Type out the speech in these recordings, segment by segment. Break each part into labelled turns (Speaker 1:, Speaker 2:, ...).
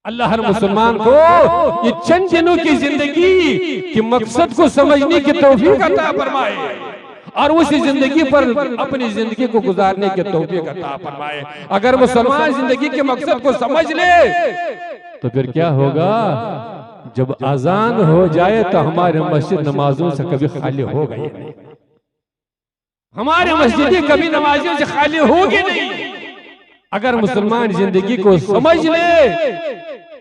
Speaker 1: अल्लाह हर मुसलमान को ये चंद दिनों की जिंदगी के मकसद को समझने की तौफीक अता फरमाए और उसी जिंदगी पर अपनी जिंदगी को गुजारने की तौफीक अता फरमाए। अगर मुसलमान जिंदगी के मकसद को समझ ले तो फिर क्या होगा, जब अजान हो जाए तो हमारे मस्जिद नमाजों से कभी खाली हो गई, हमारे मस्जिदें कभी नमाजियों से खाली होगी नहीं। अगर मुसलमान जिंदगी को समझ ले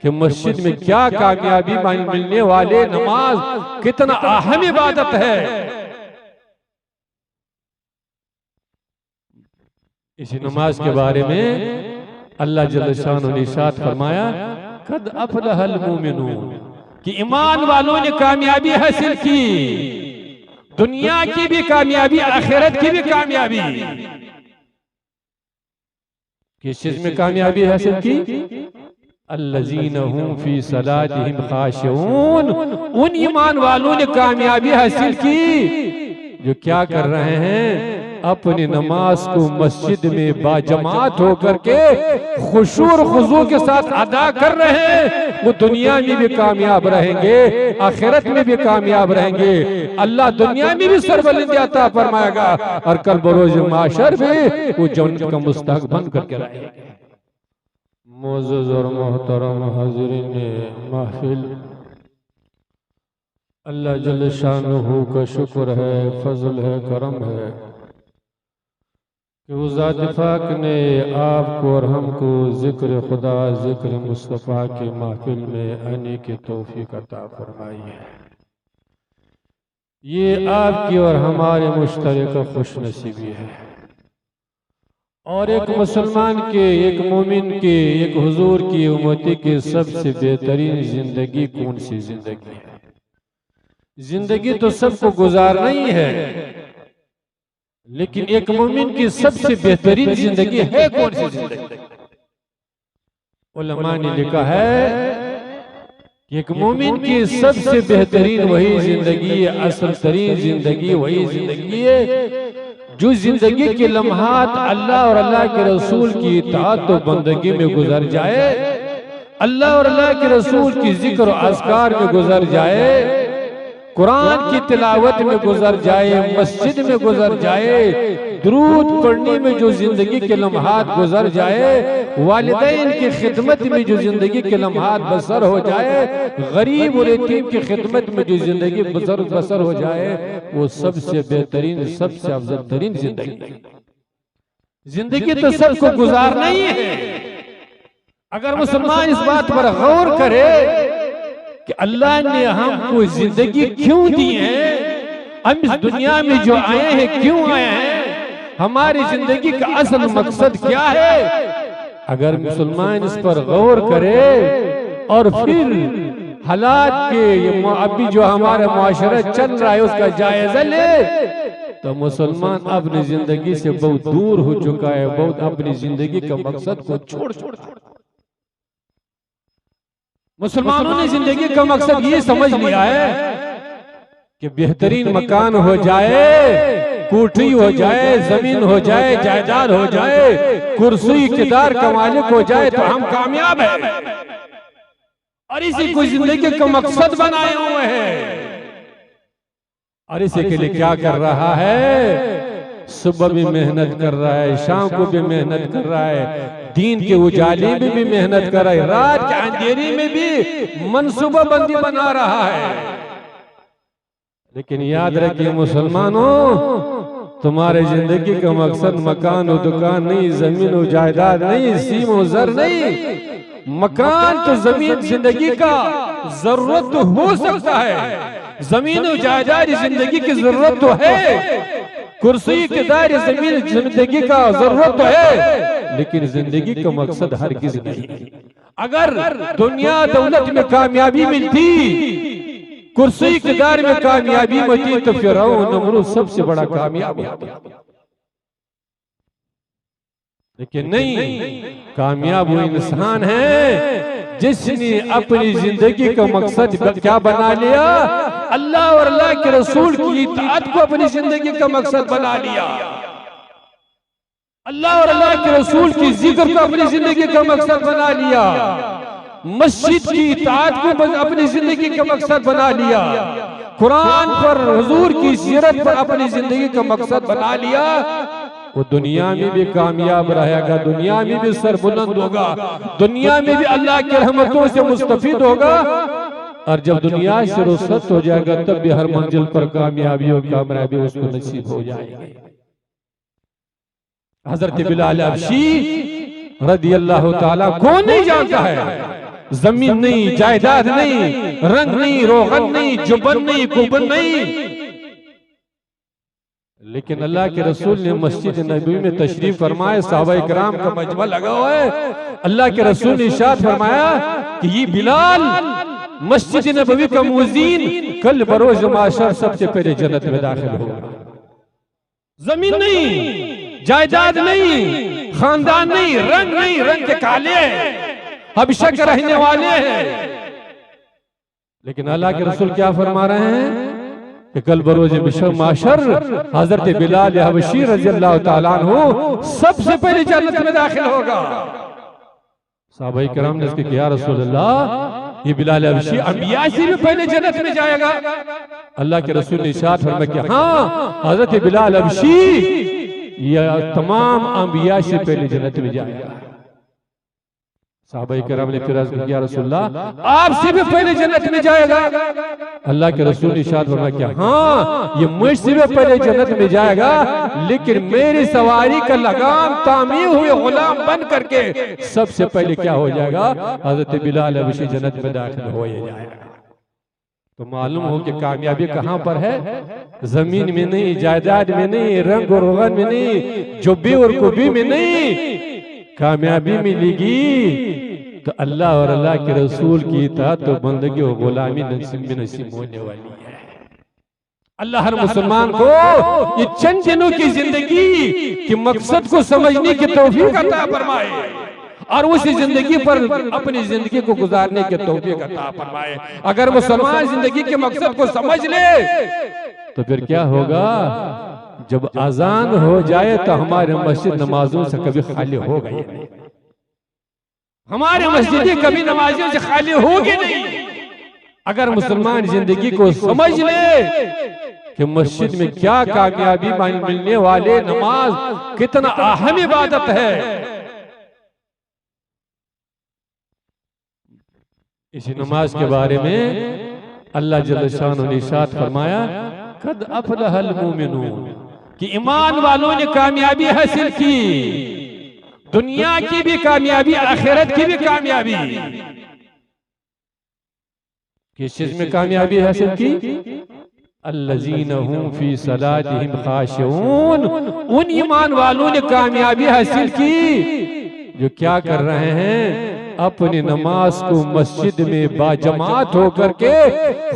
Speaker 1: कि मस्जिद में क्या कामयाबी मिलने वाले, नमाज कितना अहम इबादत है। इसी नमाज के बारे में अल्लाह जल्ल शान ने इरशाद फरमाया, कद अफलहल मोमिनून, कि ईमान वालों ने कामयाबी हासिल की, दुनिया की भी कामयाबी, आखिरत की भी कामयाबी। किस चीज में कामयाबी हासिल की? अल्लज़ीना हुम फी सलातिहिम खाशिऊन, उन ईमान वालों ने कामयाबी हासिल की जो क्या कर रहे हैं, अपनी नमाज को मस्जिद में बाजमात होकर के खुशू और खुजू के साथ अदा कर रहे हैं। वो दुनिया में भी कामयाब रहेंगे, आखिरत में भी कामयाब रहेंगे। अल्लाह दुनिया में भी सरबलंदी अता फरमाएगा और कल बरोज माशर में वो जन्नत का मुस्तहक बन करके रहेंगे। मोअज़्ज़ज़ और मोहतरम हाज़िरीन महफिल, अल्लाह जल्ल शानुहु का शुक्र है, फजल है, करम है कि उस ज़ात पाक ने आपको और हमको जिक्र खुदा, जिक्र मुस्तफ़ा की महफिल में आने की तौफीक अता फरमाई है। ये आपकी और हमारे मुश्तरका खुशनसीबी है। और एक मुसलमान के, एक मोमिन के, एक हुजूर की उम्मती की सबसे बेहतरीन जिंदगी कौन सी जिंदगी है? जिंदगी तो सबको गुजारना ही है, लेकिन एक मोमिन की सबसे बेहतरीन जिंदगी है कौन सी जिंदगी? उलमा ने लिखा है कि एक मोमिन की सबसे बेहतरीन वही जिंदगी है, असल तरीन जिंदगी वही जिंदगी है जो जिंदगी के लम्हात अल्लाह और अल्लाह के रसूल की इताअत और बंदगी में गुजर जाए, अल्लाह और अल्लाह के रसूल की जिक्र और अज़कार में गुजर जाए, कुरान की तिलावत में गुजर जाए, मस्जिद में गुजर जाए, दुरूद पढ़ने में जो जिंदगी के लम्हात गुजर जाए, वालिदैन की खिदमत में जो जिंदगी के लम्हात बसर हो जाए, गरीब और यतीम की खिदमत में जो जिंदगी बसर हो जाए, वो सबसे बेहतरीन, सबसे अफजल तरीन जिंदगी। जिंदगी तो सबको गुजारना ही है। अगर मुसलमान इस बात पर गौर करे कि अल्लाह ने हमको जिंदगी क्यों दी है, हम इस दुनिया में जो आए हैं क्यों आए हैं, हमारी जिंदगी का असल मकसद क्या है, अगर मुसलमान इस पर गौर करे और फिर हालात के अभी जो हमारा मुआशरा चल रहा है उसका जायजा ले, तो मुसलमान अपनी जिंदगी से बहुत दूर हो चुका है, बहुत अपनी जिंदगी का मकसद को छोड़ मुसलमानों ने जिंदगी का मकसद ये समझ लिया है कि बेहतरीन मकान हो जाए, कोठी हो जाए, जमीन हो जाए, जायदाद हो जाए, कुर्सी इक़्तिदार का मालिक हो जाए तो हम कामयाब हैं, और इसी को जिंदगी का मकसद बनाए हुए हैं। और इसी के लिए क्या कर रहा है, सुबह भी मेहनत कर रहा है, शाम को भी मेहनत कर रहा है, दीन के उजाले में भी मेहनत कर रहा है, रात के अंधेरे में भी मनसूबा बंदी बना रहा है। लेकिन याद रखिए मुसलमानों, तुम्हारे जिंदगी का मकसद मकान और दुकान नहीं, जमीन और जायदाद नहीं, सीम और जर नहीं। मकान तो जमीन जिंदगी का जरूरत तो हो सकता है, जमीन और जायदाद जिंदगी की जरूरत तो है, कुर्सी के दायरे जमीन जिंदगी का जरूरत तो है, लेकिन जिंदगी का मकसद हरगिज़ नहीं। अगर दुनिया दौलत में कामयाबी मिलती, कुर्सी के दायरे में कामयाबी मिलती, तो फिरौन नमरूद सबसे बड़ा कामयाब होता। लेकिन नहीं, कामयाब वो इंसान है जिसने अपनी जिंदगी का मकसद क्या बना लिया, अल्लाह और अल्लाह के रसूल की इताअत को अपनी जिंदगी का मकसद बना लिया, अल्लाह और अल्लाह के रसूल की जिक्र को अपनी जिंदगी का मकसद बना लिया। मस्जिद की इताअत को अपनी जिंदगी का मकसद बना लिया, कुरान पर हुजूर की सीरत पर अपनी जिंदगी का मकसद बना लिया, वो दुनिया में भी कामयाब रहेगा, दुनिया में भी सरबुलंद होगा, दुनिया में भी अल्लाह की रहमतों से मुस्तफीद होगा। और जब दुनिया से रुखसत हो जाएगा तब भी हर मंजिल पर कामयाबी और कामयाबी उसको नसीब हो जाएगी। हजरत बिलाल हबशी रदियल्लाहु ताला कौन नहीं जानता है, जमीन नहीं, जायदाद नहीं, रंग नहीं, रोगन नहीं, जुबन नहीं, कुबन नहीं, लेकिन अल्लाह के रसूल ने मस्जिद नबी में तशरीफ फरमाए, सहाबा इकराम का मजमा लगा हुआ है। अल्लाह के रसूल ने इरशाद फरमाया कि ये बिलाल मस्जिद नबवी का मुअज्जिन कल बरोज माशर सबसे पहले जन्नत में दाखिल होगा। जमीन नहीं, जायदाद नहीं, खानदान नहीं, रंग के काले हमेशा के रहने वाले हैं, लेकिन अल्लाह के रसूल क्या फरमा रहे हैं कि कल बरोज माशर हजरत बिलाल हबशी रज़ियल्लाहु ताला अन्हु सबसे पहले जन्नत में दाखिल होगा। सहाबाए किराम ने इसके किया रसूल अल्लाह, ये बिलाल हबशी अंबिया से भी पहले जन्नत में जाएगा? अल्लाह के रसूल ने इरशाद फरमाया कि हाँ, हजरत बिलाल हबशी यह तमाम अंबिया से पहले जन्नत में जाएगा। सहाबाए किराम ने फिर अर्ज़ किया रसूलल्लाह आपसे भी पहले जन्नत में जाएगा? अल्लाह के रसूल ने इरशाद फरमाया कि हाँ, ये मुझसे भी पहले जन्नत में जाएगा, लेकिन मेरी सवारी का लगाम तामीर हुए गुलाम बन करके सबसे पहले क्या हो जाएगा? हजरत बिलाल हबशी जन्नत में दाखिल हो जाएगा। तो मालूम हो कि कामयाबी कहाँ पर है? जमीन में नहीं, जायदाद में नहीं, रंग और रोगन में नहीं, जुब्बी और कुबी में नहीं, कामयाबी मिलेगी तो अल्लाह और अल्लाह के रसूल की इताअत तो बंदगी और गुलामी नसीब होने वाली है। अल्लाह हर मुसलमान को ये चंद दिनों की जिंदगी के मकसद को समझने की तौफीक अता फरमाए और उसी जिंदगी पर अपनी जिंदगी को गुजारने की तौफीक अता फरमाए। अगर मुसलमान जिंदगी के मकसद को समझ ले तो फिर क्या होगा? जब अजान हो जाए तो हमारे मस्जिद नमाजों से कभी खाली हो गई, हमारे मस्जिदें कभी नमाजियों से खाली होगी नहीं। अगर मुसलमान जिंदगी को समझ ले कि मस्जिद में क्या कामयाबी मिलने वाले, नमाज कितना अहम इबादत है। इसी नमाज के बारे में अल्लाह जल्ल शान ने इरशाद फरमाया, कद अफलहल मुमिनून, कि ईमान वालों ने कामयाबी हासिल की, दुनिया की भी कामयाबी, आखिरत की भी कामयाबी। किस चीज में कामयाबी हासिल की? अल्लज़ीना हुम फी सलातिहिम खाशिऊन, उन ईमान वालों ने कामयाबी हासिल की जो क्या कर रहे हैं? अपनी नमाज को मस्जिद में बाजमात होकर के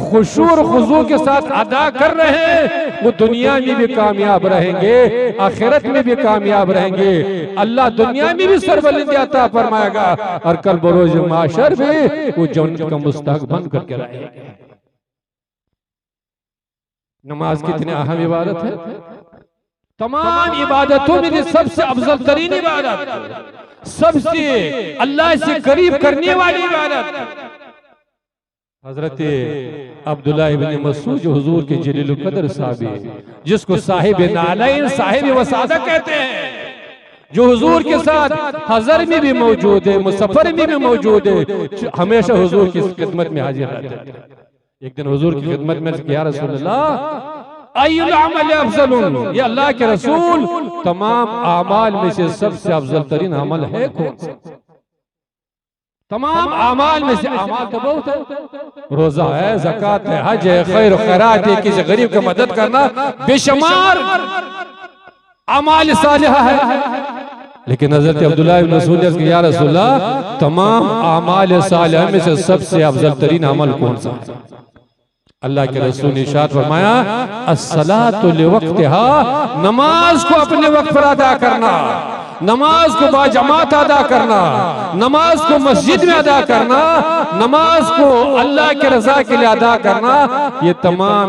Speaker 1: खुशू और खुजू के साथ अदा कर रहे हैं। वो दुनिया में भी कामयाब रहेंगे, आखिरत में भी कामयाब रहेंगे। अल्लाह दुनिया में भी सरबलंदी अता फरमाएगा और कल बरोज माशर में वो जन्नत का मुस्तहक बन करके रहेंगे। नमाज कितनी अहम इबादत है। तमाम इबादतों में सबसे अफजल तरीन इबादत, सबसे अल्लाह से करीब करने वाली इबादत हजरत अब्दुल्लाह इब्न मसूद जो हुजूर के जलील कदर साहब, जिसको साहिब नालैन, साहिब वसादा कहते हैं, जो हुजूर के साथ हजर में भी मौजूद है, मुसफर में भी मौजूद है, हमेशा हुजूर की खिदमत में हाजिर रहते हैं। एक दिन हुजूर की खिदमत में या रसूल अल्लाह अय्युल अमल अफजल, ये अल्लाह के रसूल तमाम आमाल में से सबसे अफजल तरीन अमल है कौन सा? तमाम आमाल में से आमाल तो बहुत है, रोजा है, ज़कात है, हज है, खैर खैरात है, किसी गरीब की मदद करना, बेशुमार आमाल सालिहा है। लेकिन हज़रत अब्दुल्लाह इब्न मसूद ने कहा या रसूल अल्लाह तमाम आमाल सालिहा में से सबसे अफजल तरीन अमल कौन सा है? अल्लाह के रसूल ने इरशाद फरमाया, अस्सलातु लिवक्तिहा, नमाज को अपने वक्त पर अदा करना, नमाज को बाजमात अदा करना, नमाज को मस्जिद में अदा करना, नमाज को अल्लाह के रजा के लिए अदा करना, ये तमाम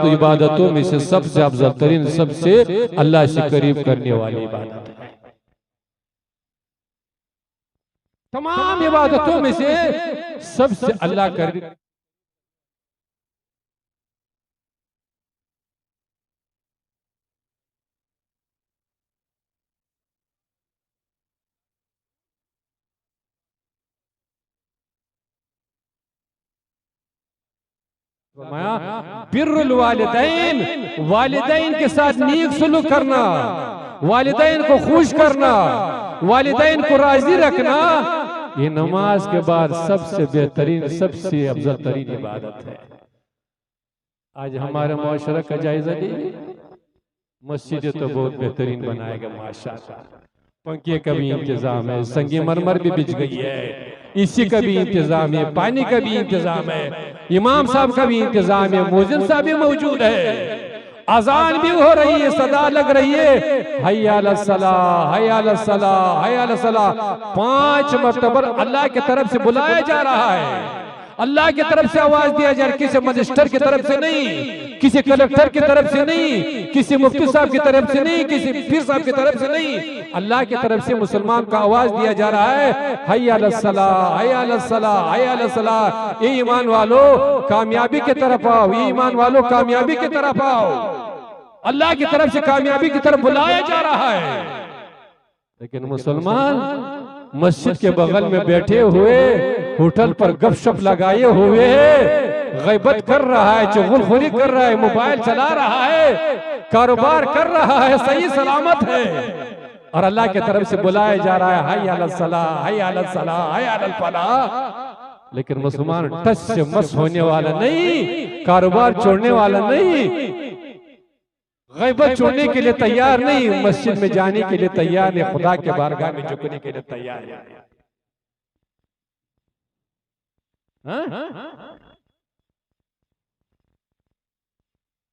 Speaker 1: इबादतों में से सबसे अफजल तरीन, सबसे अल्लाह से करीब करने वाली इबादत है। तमाम इबादतों में से सबसे अल्लाह कर बिर्रुल वालिदैन, वालिदैन के साथ नेक सलूक करना, वालिदैन को खुश करना, वालिदैन को राजी रखना, ये नमाज के बाद सबसे बेहतरीन सबसे अफजल तरीन इबादत है। आज हमारे मुआशरा का जायजा लीजिए, मस्जिद तो बहुत बेहतरीन बनाएगा माशाअल्लाह, पंखे का भी इंतजाम है, संगी मरमर भी बिछ गई है, इसी का भी इंतजाम है, पानी का भी इंतजाम है, इमाम साहब का भी इंतजाम है, मुअज्जिन साहब भी मौजूद है, अजान भी हो रही है, सदा लग रही है, हय्या अला सलाह, हय्या अला सलाह, हय्या अला सलाह, 5 मरतबा अल्लाह की तरफ से बुलाया जा रहा है, अल्लाह की तरफ से आवाज दिया जा रहा है, किसी मजिस्टर की तरफ से नहीं, किसी कलेक्टर की तरफ से नहीं, किसी मुफ्ती साहब की तरफ से नहीं, किसी पीर साहब की तरफ से नहीं, अल्लाह की तरफ से मुसलमान का आवाज दिया जा रहा है, हय्या अला सलाह, हय्या अला सलाह, हय्या अला सलाह, ये ईमान वालों कामयाबी की तरफ आओ, ये ईमान वालों कामयाबी की तरफ आओ, अल्लाह की तरफ से कामयाबी की तरफ बुलाया जा रहा है। लेकिन मुसलमान मस्जिद के बगल में बैठे हुए, होटल पर गपशप लगाए हुए, गैबत कर रहा है, चुगलखोरी कर रहा है, मोबाइल चला रहा है, कारोबार कर रहा है, सही सलामत है, और अल्लाह की तरफ से बुलाया जा रहा है, हय्या अला सलाह, हय्या अला सलाह, हय्या अल फलाह। लेकिन मुसलमान टच से मस होने वाला नहीं, कारोबार छोड़ने वाला नहीं, गैबत छोड़ने के लिए तैयार नहीं, मस्जिद में जाने के लिए तैयार नहीं, खुदा के बारगाह में झुकने के लिए तैयार है।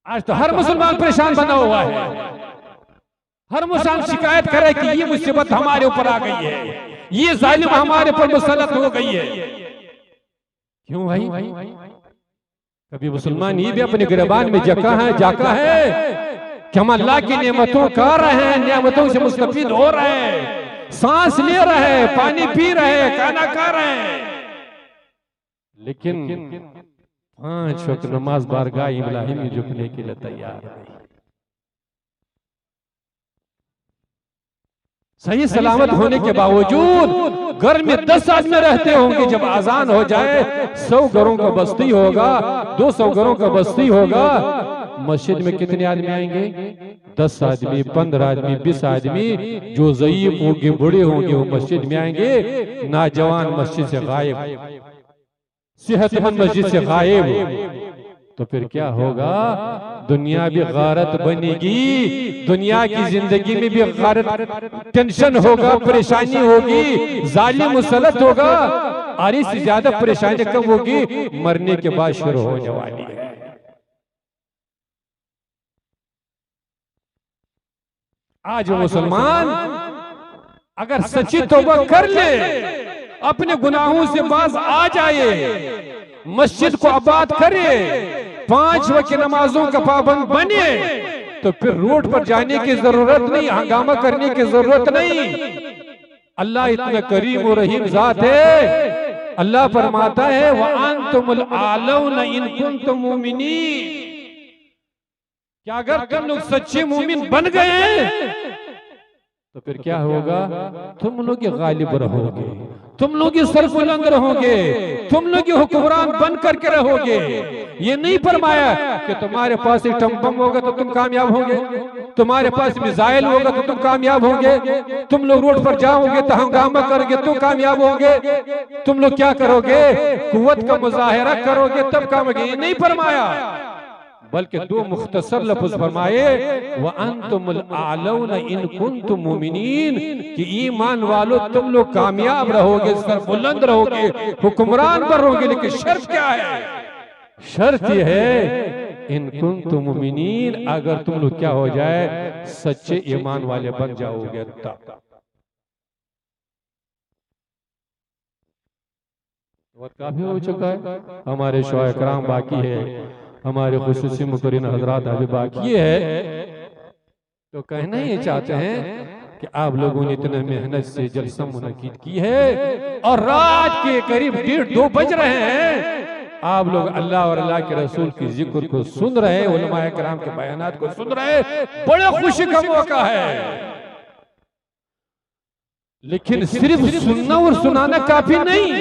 Speaker 1: आज तो हर मुसलमान परेशान बना हुआ है, हर मुसलमान शिकायत करे कि ये मुसीबत हमारे ऊपर आ गई है, ये जालिम हमारे पर मुसल्लत हो गई है। क्यों भाई? कभी मुसलमान ये भी अपने गिरबान में जाका है कि हम अल्लाह की नेमतों खा रहे हैं, नेमतों से मुस्तफीद हो रहे हैं, सांस ले रहे हैं, पानी पी रहे हैं, खाना खा रहे हैं, लेकिन 5 वक्त नमाज बारगाह इब्राहिम में झुकने के लिए तैयार नहीं। सही सलामत होने के बावजूद घर में 10 आदमी रहते होंगे, जब आजान हो जाए 100 घरों का बस्ती होगा, 200 घरों का बस्ती होगा, मस्जिद में कितने आदमी आएंगे? 10 आदमी, 15 आदमी, 20 आदमी, जो ज़ईफ होंगे, बूढ़े होंगे, वो मस्जिद में आएंगे, नौजवान मस्जिद से गायब, सेहतमंद मस्जिद से गायब। तो फिर क्या होगा? दुनिया भी गारत बनेगी, दुनिया की जिंदगी में भी गारत, टेंशन होगा, परेशानी होगी, जालिम मुसल्लत होगा, और इससे ज्यादा परेशानी कब होगी? मरने के बाद शुरू होने वाली है। आज मुसलमान अगर सच्ची तौबा कर ले, अपने गुनाहों से बाज आ जाए, मस्जिद को आबाद करे, 5 वक्त की नमाजों का पाबंद बने, तो फिर रोड पर जाने की जरूरत नहीं, हंगामा करने की जरूरत नहीं। अल्लाह इतना करीम और रहीम जात है, अल्लाह फरमाता है व अंतुमुल आलौना इन कुंतुम मुमिनीन, क्या अगर तुम लोग सच्चे मुमिन बन गए तो फिर क्या होगा? तुम लोग गालिब रहोगे, तुम लोग सरबुलंद रहोगे, तुम लोग हुक्मरान बन करके रहोगे। ये नहीं फरमाया कि तुम्हारे पास एक टम्बम होगा तो तुम कामयाब होंगे, तुम्हारे पास मिसाइल होगा तो तुम कामयाब होंगे, तुम लोग रोड पर जाओगे तो हंगामा करोगे तो कामयाब होंगे, तुम लोग क्या करोगे? कुव्वत का मुजाहिरा करोगे तब कामयाब। ये नहीं फरमाया, बल्कि 2 मुख्तसर लफ्ज़ फरमाए व अंतुमुल आलौना इन कुंतुम मुमिनीन, कि ईमान वालों तुम लोग कामयाब रहोगे, सरबुलंद रहोगे, हुक्मरान बनोगे। लेकिन शर्त क्या है? शर्त यह है इन कुंतुम मुमिनीन, अगर तुम लोग क्या हो जाए? सच्चे ईमान वाले बन जाओगे तब। वक्त काफी हो चुका है, हमारे शोए कराम बाकी है, हमारे खुसूसी मुकर्रिन हजरात अभी बाकी है। तो कहना ये चाहते हैं कि आप लोगों ने इतना मेहनत से जलसा मुनक्किद की है और रात के करीब 1:30-2 बज रहे हैं, आप लोग अल्लाह और अल्लाह के रसूल की जिक्र को सुन रहे हैं, उलमाए किराम के बयानात को सुन रहे हैं, बड़े खुशी का मौका है। लेकिन सिर्फ सुनना और सुनाना काफी नहीं,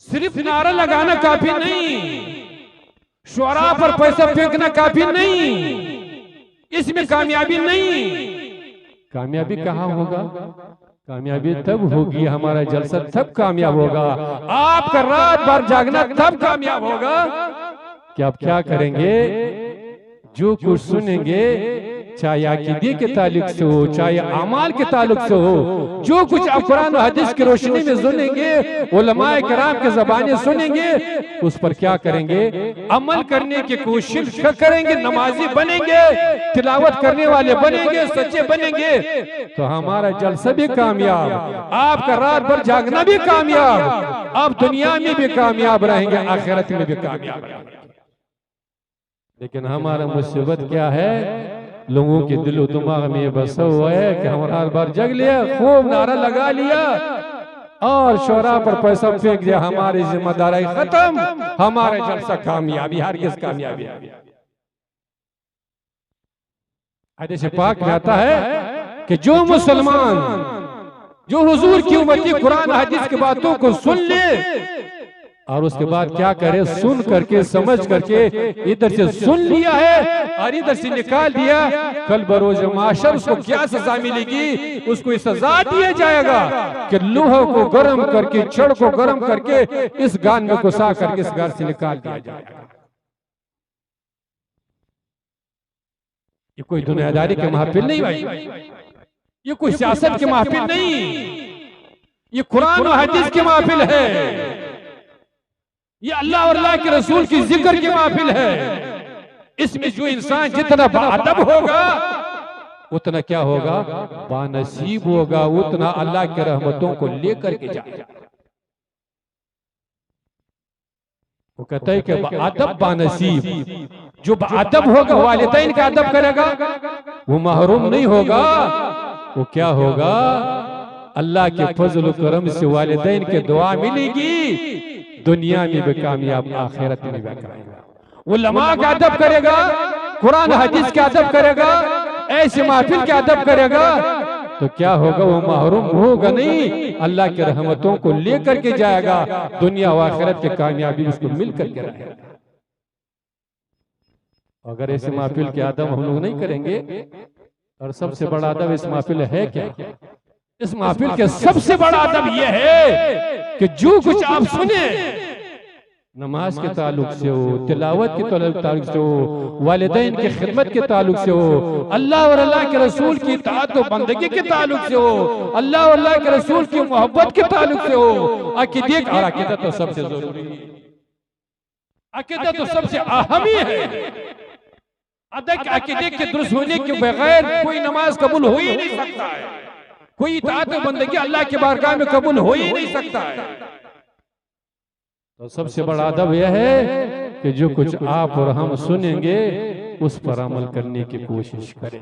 Speaker 1: सिर्फ नारा लगाना काफी नहीं, शुरा पर पैसा फेंकना काफी नहीं, इसमें कामयाबी नहीं। कामयाबी कहाँ होगा? कामयाबी तब होगी, हमारा जलसा तब कामयाब होगा, आपका रात भर जागना तब कामयाब होगा कि आप क्या करेंगे, जो कुछ सुनेंगे, चाहे अकीदे के ताल्लुक से हो, चाहे अमाल के ताल्लुक से हो, जो कुछ आप कुरान और हदीस की रोशनी में सुनेंगे, उलमाए किराम के ज़बाने सुनेंगे, उस पर क्या करेंगे, अमल करने की कोशिश करेंगे, नमाजी बनेंगे, तिलावत करने वाले बनेंगे, सच्चे बनेंगे, तो हमारा जलसा भी कामयाब, आपका रात भर जागना भी कामयाब, आप दुनिया में भी कामयाब रहेंगे, आखिरत में भी कामयाब रहेंगे। लेकिन हमारा मुसीबत क्या है, लोगों के दिलो दिमाग में बसा हुआ है कि हम रात भर जग लिया, खूब नारा लगा लिया और शोरा पर पैसा फेंक दिया, हमारी जिम्मेदारी खत्म, हमारे जलसा कामयाबी, हरगिज़ कामयाबी। हदीस पाक में आता है कि जो मुसलमान, जो हुजूर की उम्मती कुरान हदीस की बातों को सुन ले और उसके बाद क्या करे, सुन करके समझ करके इधर से सुन लिया है और इधर से निकाल दिया, कल बरोज माशर उसको क्या सजा मिलेगी, उसको सजा दिया जाएगा कि लोहा को गर्म करके, छड़ को गर्म करके इस गान में घुसा करके इस घर से निकाल दिया जाएगा। ये कोई दुनियादारी के महफिल नहीं भाई, ये कोई सियासत की महफिल नहीं, ये कुरान और हदीस की महफिल है, ये अल्लाह और अल्लाह के रसूल की जिक्र की महफिल है। इसमें जो इंसान जितना बाअदब होगा उतना क्या होगा, बानसीब होगा, उतना अल्लाह के रहमतों को लेकर के जाएगा। वो कहता है कि बाअदब बानसीब, जो बाअदब होगा वालिदैन का अदब करेगा वो महरूम नहीं होगा, वो क्या होगा, अल्लाह के फजल करम से वालिदैन के दुआ मिलेगी, दुनिया में भी कामयाब, आखिरत में भी कामयाब। उलमा का अदब करेगा, कुरान हदीस का अदब करेगा, ऐसे महफिल का अदब करेगा, तो क्या होगा, वो महरूम होगा नहीं, अल्लाह के रहमतों को लेकर के जाएगा, दुनिया और आखिरत की कामयाबी उसको मिल करके रहेगा। अगर ऐसे महफिल के अदब हम लोग नहीं करेंगे, और सबसे बड़ा अदब इस महफिल है क्या, इस महफिल के सबसे बड़ा अदब यह है कि जो कुछ आप सुने, नमाज के ताल्लुक से हो, तिलावत के ताल्लुक से हो, वालिदैन की खिदमत के ताल्लुक से हो, अल्लाह और अल्लाह के रसूल की इताअत और बंदगी के ताल्लुक से हो, अल्लाह और अल्लाह के रसूल की मोहब्बत के ताल्लुक से हो, अकीदे और अकीदत तो सबसे जरूरी है, अकीदत तो सबसे अहम है। अकीदे के दुरुस्त होने के बगैर कोई नमाज कबूल हो ही नहीं सकता है, कोई इताअत और बंदगी अल्लाह के बारगाह में कबूल हो ही नहीं सकता है। तो सबसे बड़ा अदब यह है कि जो कुछ आप और हम सुनेंगे उस पर अमल करने की कोशिश करें।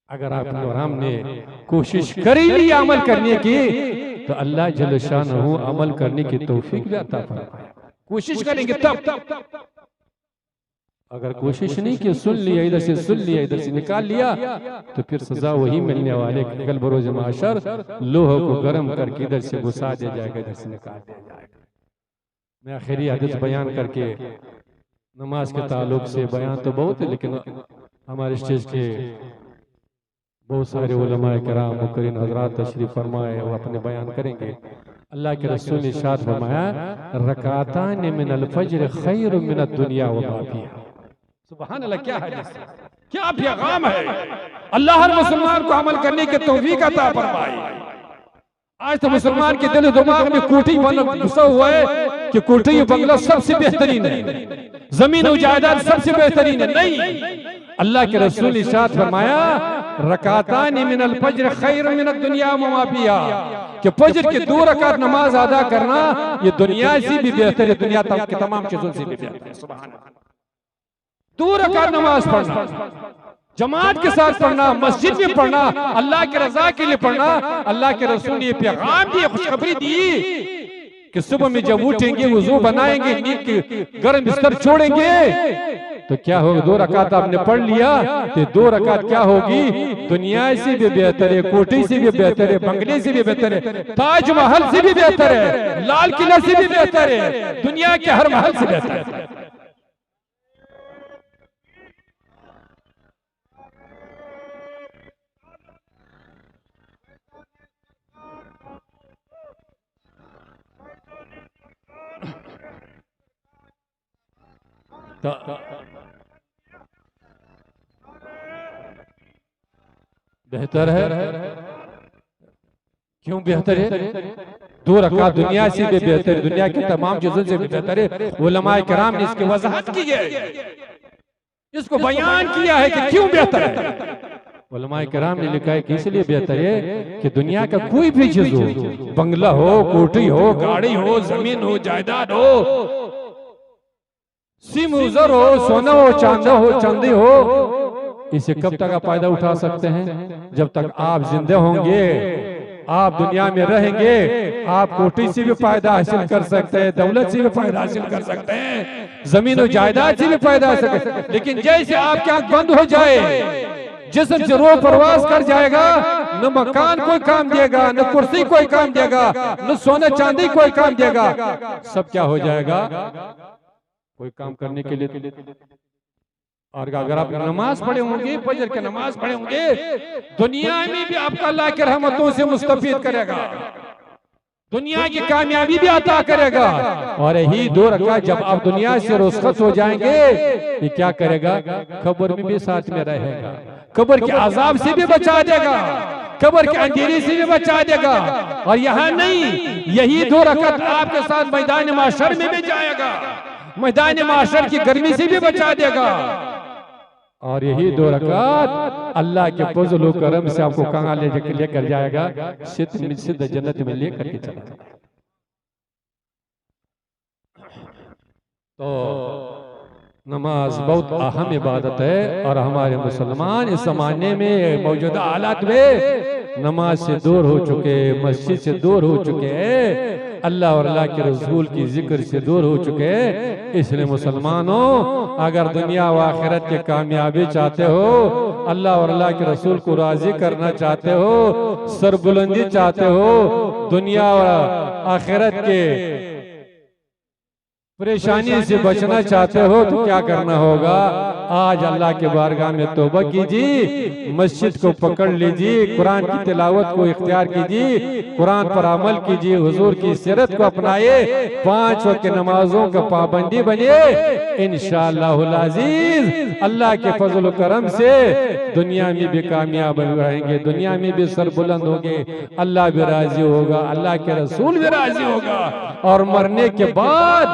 Speaker 1: अगर आप और हमने कोशिश कर ही ली अमल करने की, तो अल्लाह जल्ल शानहू अमल करने की तौफीक भी अता फरमाए। कोशिश करेंगे तब, अगर कोशिश नहीं की, सुन लिया इधर से, सुन लिया इधर से, निकाल लिया, तो फिर सजा वही मिलने वाले, कल बरोज माशर लोहे को गर्म करके इधर से घुसा दिया जाएगा, इधर से निकाल दिया जाएगा। मैं आखिरी हदीस बयान करके, नमाज के ताल्लुक से बयान तो बहुत है, लेकिन हमारे स्टेज के बहुत सारे उलमाए किराम मुकर्रिन हजरात तशरीफ फरमाए, वो अपने बयान करेंगे। अल्लाह के रसूल ने इरशाद फरमाया, रकातान मिनल फज्र खैरुम मिनद दुनिया व मा फीहा। सुभान अल्लाह, क्या हदीस, क्या पैगाम है। अल्लाह हर मुसलमान को अमल करने की तौफीक अता फरमाए। आज तो मुसलमान के दिल दिमाग में कोठी घुसा हुआ है कि कोठी बंगला सबसे बेहतरीन है, जमीन और जायदाद सबसे बेहतरीन है। नहीं, अल्लाह के रसूल ने इरशाद फरमाया, रकातान मिनल फज्र खैरुम मिनद दुनिया व मा फीहा, कि फज्र की 2 रकात नमाज अदा करना ये दुनिया से भी बेहतर है, दुनिया की तमाम चीजों से भी बेहतर है। सुभान अल्लाह, 2 रकात नमाज पढ़ना जमात के साथ पढ़ना, मस्जिद में पढ़ना, अल्लाह के रजा के लिए पढ़ना। अल्लाह के रसूल ने ये पैगाम दी, खुशखबरी दी कि सुबह में जब उठेंगे, वुजू बनाएंगे, नींद के गर्म बिस्तर छोड़ेंगे तो क्या होगा? 2 रकात आपने पढ़ लिया तो 2 रकात क्या होगी? दुनिया से भी बेहतर है, कोठी से भी बेहतर है, बंगले से भी बेहतर है, ताजमहल से भी बेहतर है, लाल किला से भी बेहतर है, दुनिया के हर महल से बेहतर है। बेहतर है। क्यों बेहतर है? 2 रकात दुनिया से भी बेहतर है, दुनिया के तमाम चीजों से भी बेहतर है। उलमाए किराम ने इसकी वजाहत की है, इसको बयान किया है कि क्यों बेहतर है। उलमाए किराम ने लिखा है कि इसलिए बेहतर है कि दुनिया का कोई भी चीज हो, बंगला हो, कोठी हो, गाड़ी हो, जमीन हो, जायदाद हो, सिम उजर हो, सोना हो, चांदी हो, इसे कब तक आप फायदा उठा सकते हैं? जब तक आप जिंदे होंगे, आप दुनिया में रहेंगे। आप कोठी से भी फायदा हासिल कर सकते हैं, दौलत से भी फायदा हासिल कर सकते हैं, जमीन और जायदाद से भी फायदा हासिल कर सकते हैं। लेकिन जैसे आपकी आंख बंद हो जाए, जिस्म से रूह परवास कर जाएगा, न मकान कोई काम देगा, न कुर्सी कोई काम देगा, न सोना चांदी कोई काम देगा, सब क्या हो जाएगा? कोई काम करने के लिए। और अगर आप नमाज पढ़े होंगे, फजर की नमाज पढ़े होंगे, दुनिया में भी आपका अल्लाह की रहमतों से मुस्तफीद करेगा, दुनिया की कामयाबी भी अता करेगा। और यही 2 रकात जब आप दुनिया से रुखसत हो जाएंगे, ये क्या करेगा? कब्र में भी साथ में रहेगा, कब्र के अजाब से भी बचा देगा, कब्र के अंधेरे से भी बचा देगा। और यहाँ नहीं, यही 2 रकात आपके साथ मैदान माशर में भी जाएगा, मैदान माशर की गर्मी से भी बचा देगा। और यही 2 रकात अल्लाह के फजल और करम से आपको कहाँ लेकर जाएगा? सिद्ध जन्नत में लेकर के चला। तो नमाज बहुत अहम इबादत है, और हमारे मुसलमान इस जमाने में मौजूदा हालात में नमाज से दूर हो चुके, मस्जिद से दूर हो चुके हैं, अल्लाह और अल्लाह के रसूल की जिक्र से दूर हो चुके हैं। इसलिए मुसलमानों, अगर दुनिया व आखिरत के कामयाबी चाहते हो, अल्लाह और अल्लाह के रसूल को राजी करना चाहते हो, सरबुलंदी चाहते हो, दुनिया और आखिरत के परेशानी से बचना चाहते हो, तो क्या करना होगा? आज अल्लाह के बारगाह में तौबा कीजिए, मस्जिद को पकड़ लीजिए, कुरान की तिलावत को इख्तियार कीजिए, कुरान पर अमल कीजिए, हुजूर की सीरत को अपनाए, 5 वक्त की नमाजों का पाबंदी बनिए। इंशाअल्लाहुल अजीज अल्लाह के फजल करम से दुनिया में भी कामयाब रहेंगे, दुनिया में भी सरबुलंद होंगे, अल्लाह भी राजी होगा, अल्लाह के रसूल भी राजी होगा। और मरने के बाद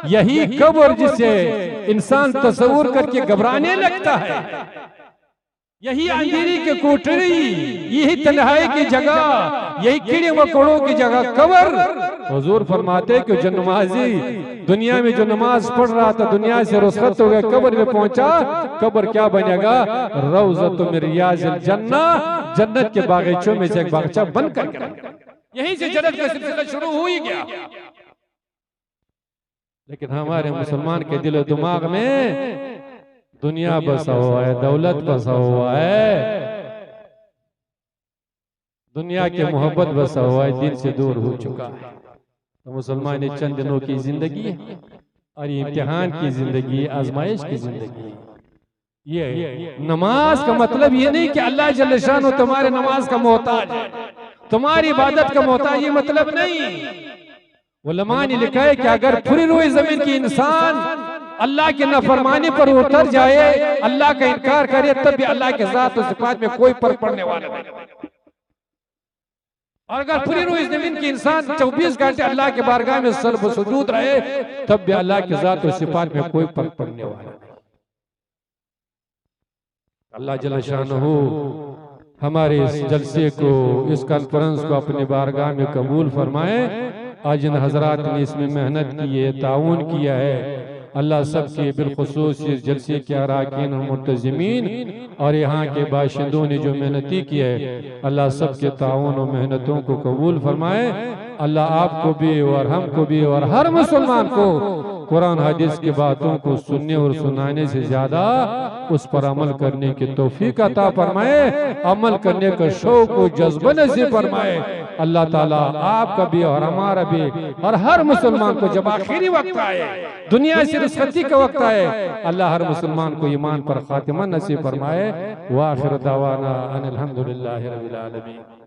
Speaker 1: यही कब्र जिसे इंसान तस्वुर करके घबराने लगता है, यही अंधेरी की कोठरी, यही तन्हाई की जगह, यही कीड़े मकोड़ों की जगह कब्र। हुजूर फरमाते कि जो नमाजी दुनिया में जो नमाज पढ़ रहा था, दुनिया से रुखसत हो गया, कब्र में पहुंचा, कब्र क्या बनेगा? रौज़तुम मिन रियाज़िल जन्नह, जन्नत के बागीचों में से एक बागीचा बनकर, यहीं से जन्नत का सिलसिला शुरू हो ही गया। लेकिन हमारे मुसलमान के दिल दिमाग में दुनिया बसा हुआ है, दौलत बसा हुआ है, दुनिया की मोहब्बत बसा हुआ है, दिन से दूर हो चुका है। तो मुसलमान चंद दिनों की जिंदगी है, और ये इम्तिहान की जिंदगी, आजमाइश की जिंदगी। ये नमाज का मतलब ये नहीं कि अल्लाह जल्ल शान तुम्हारे नमाज का मोहताज है, तुम्हारी इबादत का मोहताज, ये मतलब नहीं। उलमा ने लिखा है कि अगर पूरी रोई जमीन की इंसान अल्लाह की नाफरमानी पर उतर जाए, अल्लाह का इनकार करे, तब भी अल्लाह के जात और सिफात में कोई फर्क पड़ने वाला नहीं। और अगर पूरी रोई जमीन की इंसान 24 घंटे अल्लाह के बारगाह में सर्व सुजूद रहे, तब भी अल्लाह के जात और सिफात में कोई फर्क पड़ने वाला नहीं। अल्लाह जल्ल शानहू हमारे इस जलसे को, इस कॉन्फ्रेंस को अपने बारगाह में कबूल फरमाए। आज इन हजरात ने इसमें मेहनत की है, ताउन किया है, अल्लाह सबके बिलखुसूस इस जलसे के अराकीन और मुतज़िमीन और यहाँ के बाशिंदों ने जो मेहनती की है, अल्लाह सबके ताउन और मेहनतों को कबूल फरमाए। अल्लाह आपको भी और हमको भी और हर मुसलमान को कुरान हदीस की बातों को सुनने और सुनाने से ज्यादा उस पर अमल करने की तौफीक अता फरमाए, अमल करने का शौक और जज्बा नसीब फरमाए। अल्लाह ताला आपका भी और हमारा भी और हर मुसलमान को जब आखिरी वक्त आए, दुनिया से रुखसती का वक्त आए, अल्लाह हर मुसलमान को ईमान पर खातिमा नसीब फरमाए। व आखिर दावाना अनिल हम्दुलिल्लाहि रब्बिल आलमीन।